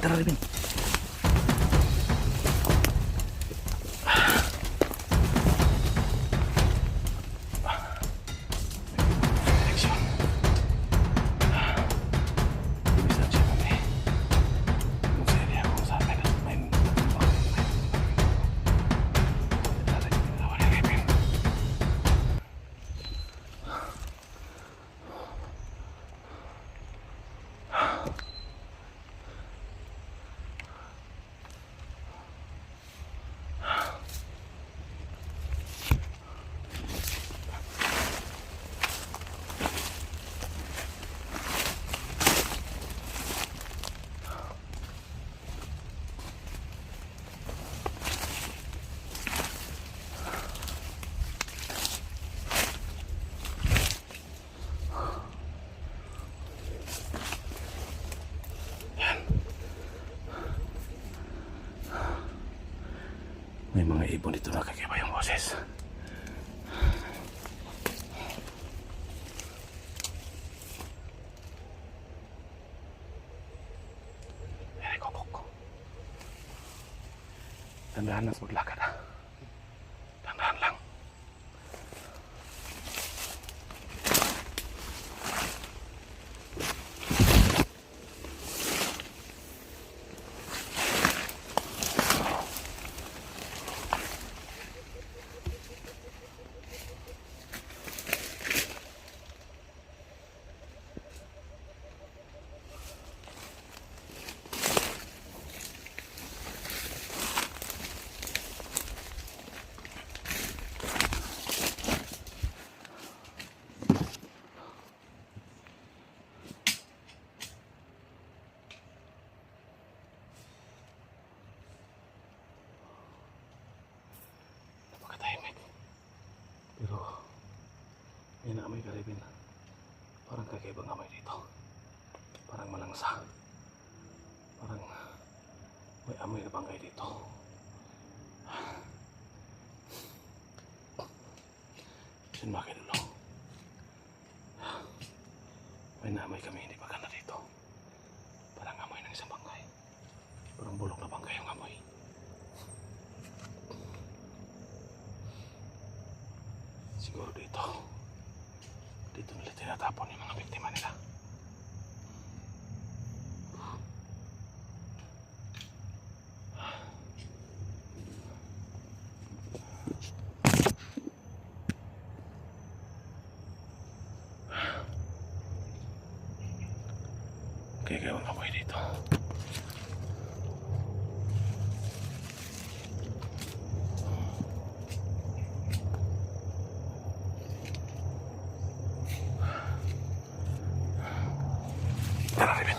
Tara, Ribin. May mga ibon dito na kakaiba yung boses. Ay, kokok. Tandaan na maglakad ha. Tandaan lang. Pero may naamoy ka rin. Parang kakaibang amoy dito. Parang malangsa. Parang may amoy na bangkay dito. Sin makinulo. May naamoy kami hindi pa gana dito. Parang amoy ng isang bangkay. Parang bulok na bangkay yung amoy. Siguro dito nila tinatapon yung mga biktima nila. Kaya gawang amoy dito. Tara, Ribin.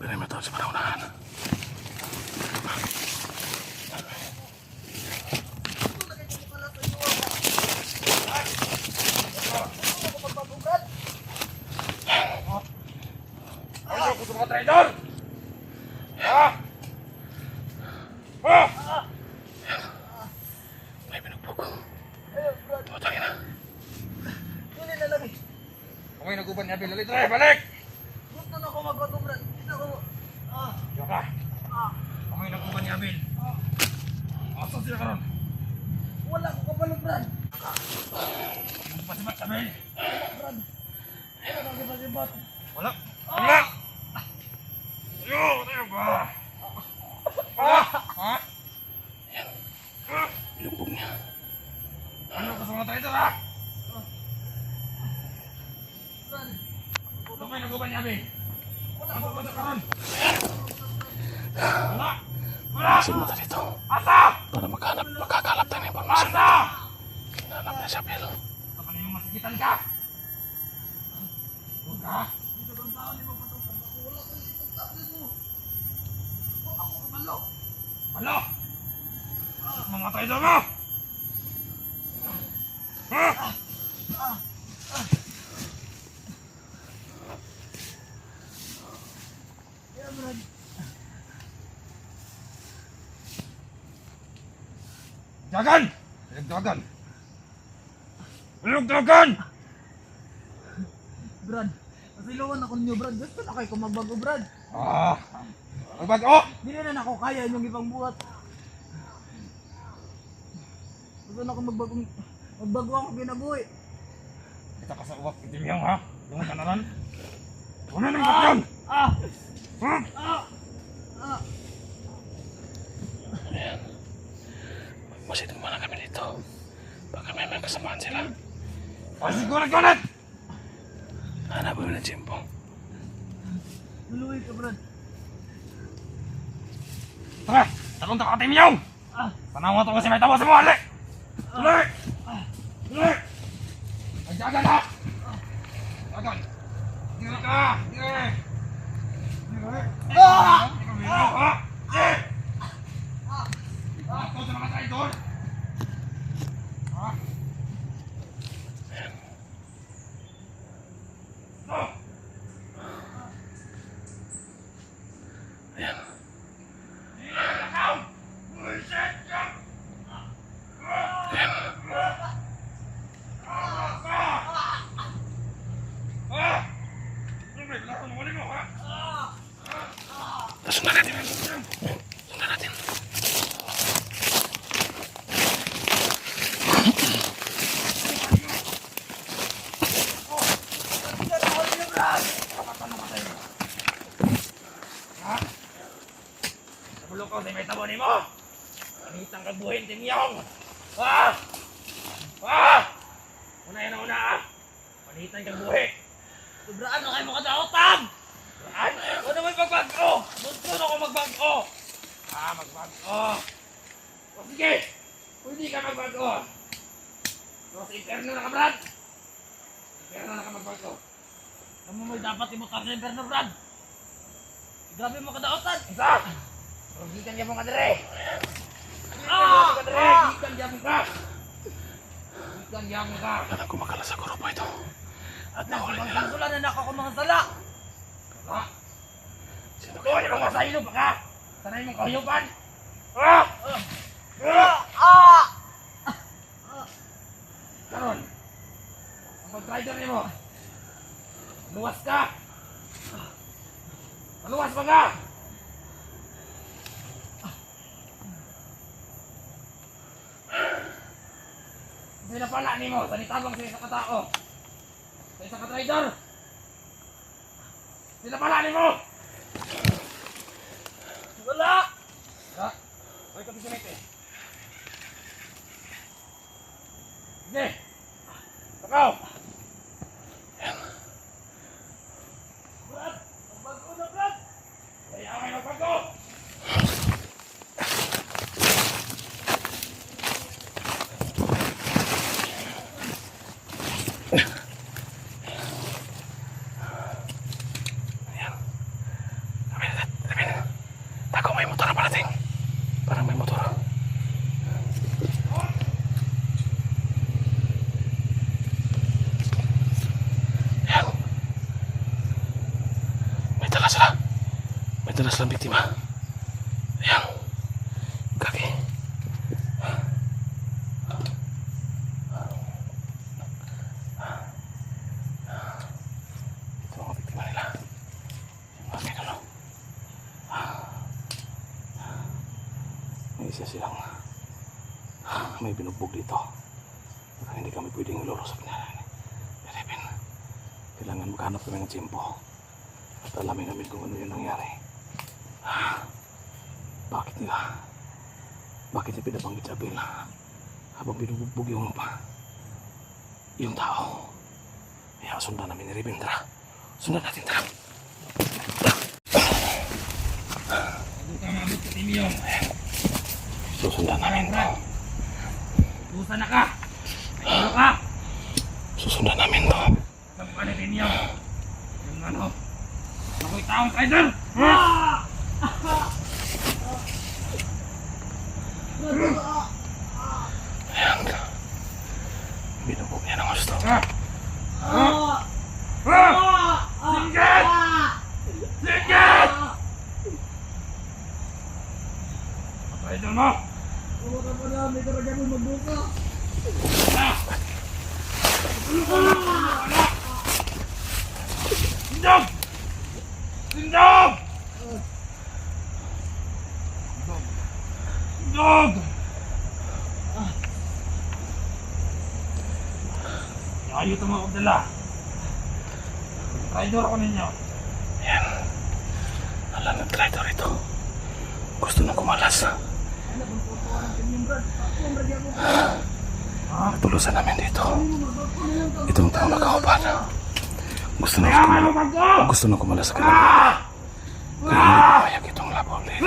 Bilang mo ito sa panaunahan. Ano ko sa mga traidor? May binugbog. Tutangin na. Dili na lagi. Amoy naguban niya, Bill. Dali, balik! Gusto na ko magbago, Brad. Gusto ko. Diyo ka. Amoy naguban niya, Bill. Asan sila karon? Wala ko kabalo, Brad. Pasibat sa Bill. Brad. Wala ko kabalo. Wala. Wala! Tayo ba? Ha? Binugbog niya. Ano ka sa mga traitor, ha? Brad, Ito kayo naguban ni Abel. Wala ko ba sa karon? Wala! Wala! Alisin mo na dito. Asa! Para makakalap tayo ng impormasyon. Asa! Hinahanap na si Abel. Ito ka na yung masigitan ka! Huwag ka! dito bang saan ni magpatungkad ako? Wala ko yung itong mo. Huwag ako kabalo. Ano? Mga traitor mo! Ha? Kaya Brad, Dagan! Dagan! Dagan! Brad, pasilawan ako ninyo Brad. Gusto na kayo kung magbago Brad. Ah! Magbago! Dili na ako kaya inyong ibang buhat. Gusto na ako magbago ako kinabuhi. Kita ka sa uwak itim yang, ha? Lungan ka na ron? Ano nang kapyon? Ah! Ha? Ah! Ah! Masidong muna kami dito. Baka may kasamaan sila. Pasigurat-gurat! Hanapin mo ng Jimbo. Luluwi ka Brad. Tara! Talong ka katim yang! Ah! Tanawa to kasi may tawa sa mga ali! Tuloy! Tuloy! Ay, dagan, ha? Dagan! Tingnan ka! Tingnan! Ah! Ako sa mga traitor! Ha? No! Ayan. Ikaw! Bullshit ka! Sundan natin. Sundan natin. Nabulo ko sa may tabo ni mo! Panitang kagbuhin, Timyong! Ah! Ah! Una yan ang una, ah! Panitang kagbuhin! Sobraan na kayo makadaotan! Saan? Ano may magbago? Gusto na ako magbago! Ah, magbago! O sige! Pwede ka magbago! So, sa interno na ka, Brad! Interno na ka magbago! Kamu mo dapat imutar sa Inferno Brad! Grabe mo kadaotan! Isa! Rugikan niya mo ka dire! Ah! Gikan niya mo ka! Gikan niya mo ka! Alam ko makala sa grupo ito. At nahuli nila. Pagkasulan na ako mga sala! Ha? Sino Doon kaya yung mga makala? sa ilo ba ka? Sanay mong kahuyupan! Ah! Ah! Ah! Karon! Ang pag-rider niyo mo! Luwas ka! Maluwas ba ka? Sila pala ni mo, sanitabang sa isa katao. Sa isa ka-rider. Sila pala ni mo! Wala! Ha? Ay, kapit sunit eh. Sige! Takaw! Brad! Magbago na Brad! Kaya may magbago! Ayan. Sabi na. Tako, may motor na parating. Parang may motor. Ayan. May dala sila. May dala silang biktima. Ayan. Kaki. Ito ang mga biktima nila. Yung mga kinalo. May isa silang may binugbog dito. Pero hindi kami pwedeng ilolo sa pinanay. Pero kailangan maghanap kami ng tiyempo. At alamin namin kung ano yung nangyari. Bakit niya pinabanggit sa Abel habang binubugbog yung Yung tao. Kaya sundan namin ni Ribin. Tara. Sundan natin, tara. Bago ka mabot sa Timio. Susundan namin to. Busa na ka. Ano ka? Susundan namin to. Saan ka na Timio? Yung ano? Ako'y taong traitor! Ah! Ayan. Binubog niya ng gusto. Ah! Ah! Ah! Singgit! Singgit! Traitor mo! Wala ka pa na, may karagyan mo magbuka. Ah! Tulungan mo! Anak! Sindog! Sindog! Sindog! Ayaw ito mga kabdala. Traitor ako ninyo. Ayan. Alam ng traitor ito. Gusto nang kumalas. Ano kung tutuwa ng kanyang brad? Ako ang ragyan mo pa. Tulusan namin dito. Itong tao magkakapan. Gusto nang Kaya kumalas. magbago! Gusto nang kumalas sa kanilang. Kaya hindi papayag itong labaw ulit.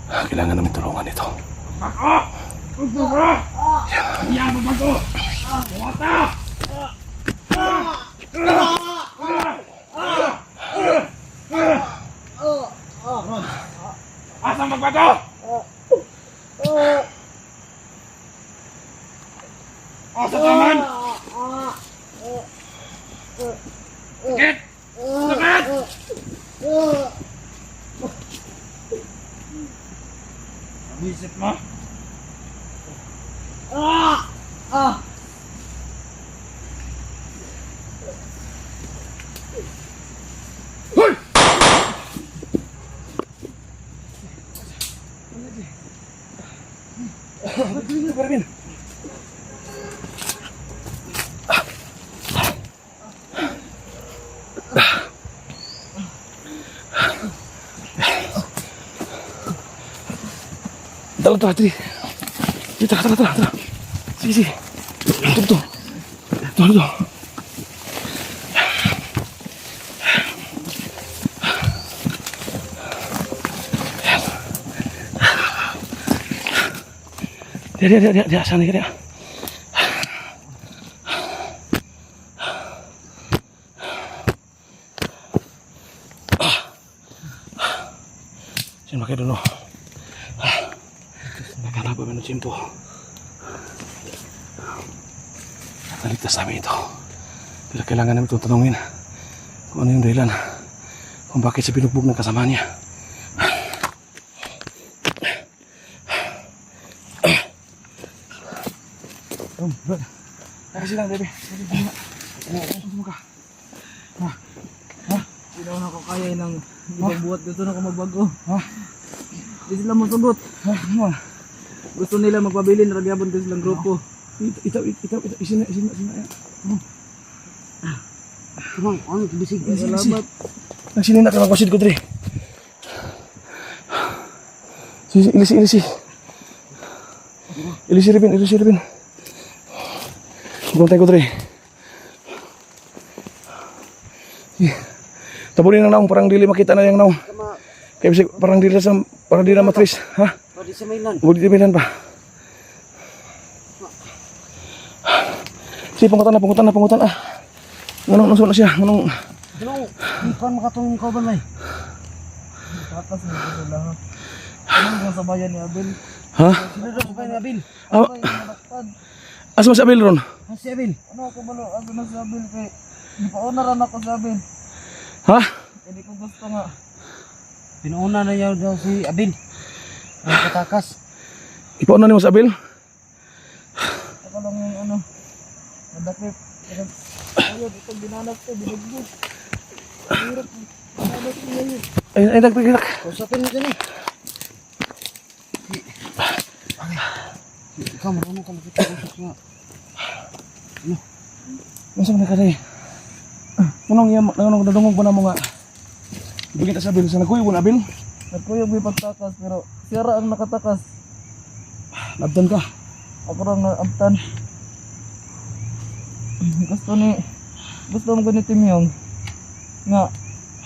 Kailangan namin tulungan ito. Magbago! Magbago! Yan, magbago! Buwata! Asa magbago? Asa taman? Sakit! Sakit! Isip mo? Hoy! Dala, tara, tara. Tara, tara, tara. Sige, sige. Ito. Ito. Dia, sana dia. Sini pakai dulu. Kenapa minum cimpo? Naligtas namin ito. Pero kailangan namin itong tanungin kung ano yung dahilan kung bakit siya binugbog ng kasama niya. Brad, nakasi lang, bebe. Ano ka? Hindi naman ako kaya ng ibang buhat. Gusto na ako magbago. Hindi sila masagot. Gusto nila magpabili ng ragyabon ko silang grupo. Ito, isina. Kumang, ano, bisig. Salamat. Nagsinin na ka magpasid ko, Dre. Ilisi. Ilisi Ribin. Buntay ko, Dre. Tabunin ang naong, parang dili makita na yung naong. Kaya bisig, parang dili na matris. Ha? Pwede sa mainland. Huwag di milan pa. Sige, pangutan na. Nganong na siya. Anong, hindi pa makatulong ka ba, Nay? Takas na ito sila, ha? Anong yung sa bayan ni Abel? Ha? Sino daw sa bayan ni Abel? Ah. Ano yung nalaktad? Asa si Abel ron? Si Abel? Ano ako ba? Ano na si Abel? Kaya hindi pa unaran ako si Abel. Ha? Hindi ko gusto nga. Pinuuna na niya daw si Abel. Ang katakas. Ipauna ni mo sa Abel? Ako lang yung ano. Nadakip. Ayun, itong binanas ko, binugbog. Hirap. Binanas ko ngayon. Ay, nagpagkilak. Kausapin mo dyan eh. Ikaw, marunong ka makita-usap nga. Masa na ka rin? Nganong nadungog ba na mo nga? Ibigit sa Abel. Sa nagkuyo mo na Abel? Nagkuyog may pagtakas pero siya ra ang nakatakas. Labdan ka. Ako lang naabtan. Gusto mo ganito yung nga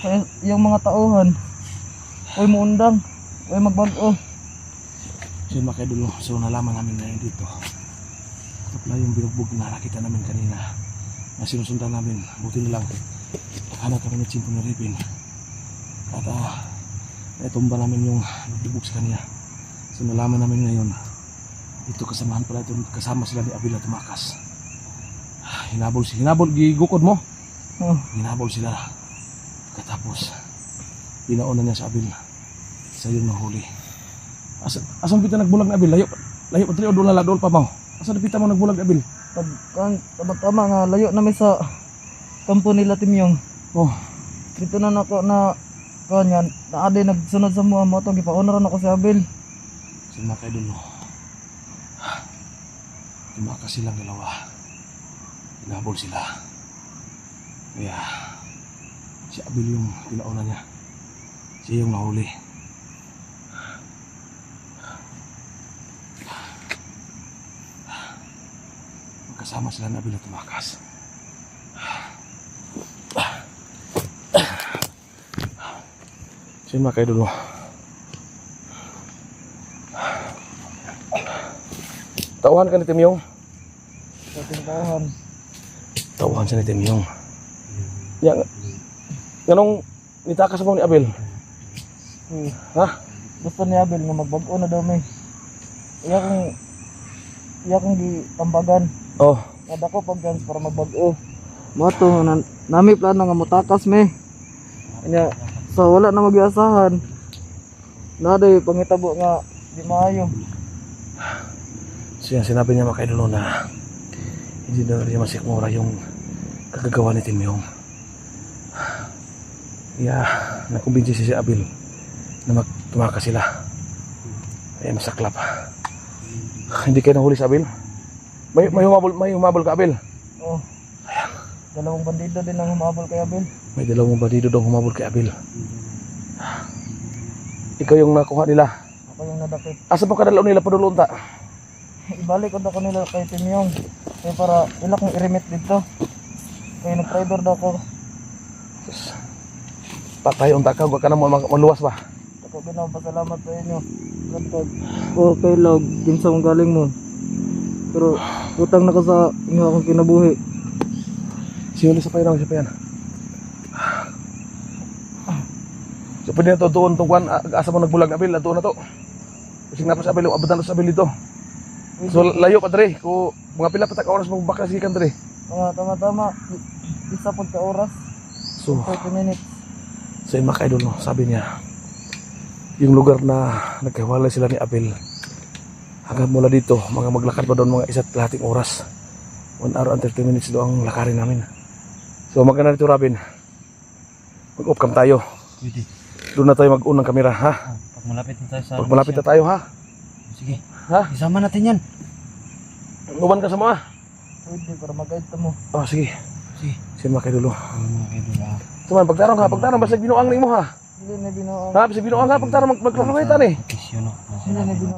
sa yung mga tauhan. Huwag mo undang. Huwag magbago. So yun mga kaidol, so nalaman namin ngayon dito. Ito pala yung binugbog na nakita namin kanina. Na sinusundan namin, buti na lang. Nakahanap kami ng Chimpo ni Ripin. At naitumba namin yung nagbubog sa kanya. So nalaman namin ngayon, dito kasamahan pala ito, kasama sila ni Abel at tumakas. Hinabol, gigukod mo. Oh, Hinabol sila. Katapos, pinauna niya sa Abel. Sa yung nahuli. Asan pita nagbulag na Abel? Layo pa tri o doon pa mo. Asan pita mo nagbulag Abel? tama nga layo namin sa kampo nila Timyong. Oh, Dito na nako na kanyan, na ade nagsunod sa mga moto gipauna ron ako si Abel. sila mga kaidol. Tumakas silang dalawa. Hinabol sila. Kaya si Abel yung pinauna niya. Siya yung nahuli. Magkasama sila na Abel at tumakas. So yun mga kaidol. Tauhan ka ni Timyong. Sa tindahan. Tauhan siya ni Timyong. Yang ganong nitakas mo ni Abel. Ha? Gusto ni Abel nga magbago na daw may. Iya kong gitambagan. Oh, Kada ko pag para magbago. Moto nami plano nga mutakas me. Anya so wala na mag-iasahan. Naday pangitabo nga di maayo. siya sinabi niya mga kaidol na hindi na rin masikmura yung kagagawa ni Timyong. Yeah, nakumbinsi si Abel na tumakas sila. Ay masaklap. Hindi kayo nahuli sa Abel? May humabol ka Abel? Oh. Dalawang bandido din ang humabol kay Abel. May dalawang bandido daw humabol kay Abel. Ikaw yung nakuha nila. Ako yung nadakip. Asa pa kadalaw nila padulong ta? Ibalik ko daw nila kay Timyong. Kaya para ilak ng i-remit dito. Kaya nag-traitor daw ko. Patay unta ka, huwag ka na maluwas ba? Ako pasalamat sa inyo. Okay log, ginsa mong galing mo. Pero utang na ka sa inyo akong kinabuhi. Siyuli sa payan, sa payan. So pwede na to doon tungkuan, asa mo nagbulag na Abel, doon na to. Kasi nga pa sa Abel, abutan na sa Abel dito. So layo pa dre, kung mga pila pa oras magbaklas ikan dre. Tama. Isa pag ka oras. So 30 minutes. sa mga kaidol, no, sabi niya, yung lugar na nagkahiwalay sila ni Abel, hanggang mula dito, mga maglakad pa doon mga 1.5 oras. 1 hour and 30 minutes doon ang lakarin namin. So maganda dito Robin, mag-off cam tayo. Doon na tayo mag-unang kamera, ha? Pag malapit na tayo sa Pag malapit na tayo, ha? Sige. Ha? Isama natin yan. Uban ka sa mga? Pwede para mag-guide mo. Oh, sige. Sige. Sige mga kaidol. Mga kaidol ha. Tuman, pagtarong ha, pagtarong, basta binuang ni mo ha. Hindi na binuang. Ha, basta binuang ha, pagtarong, magpapagay tani. Hindi na binuang.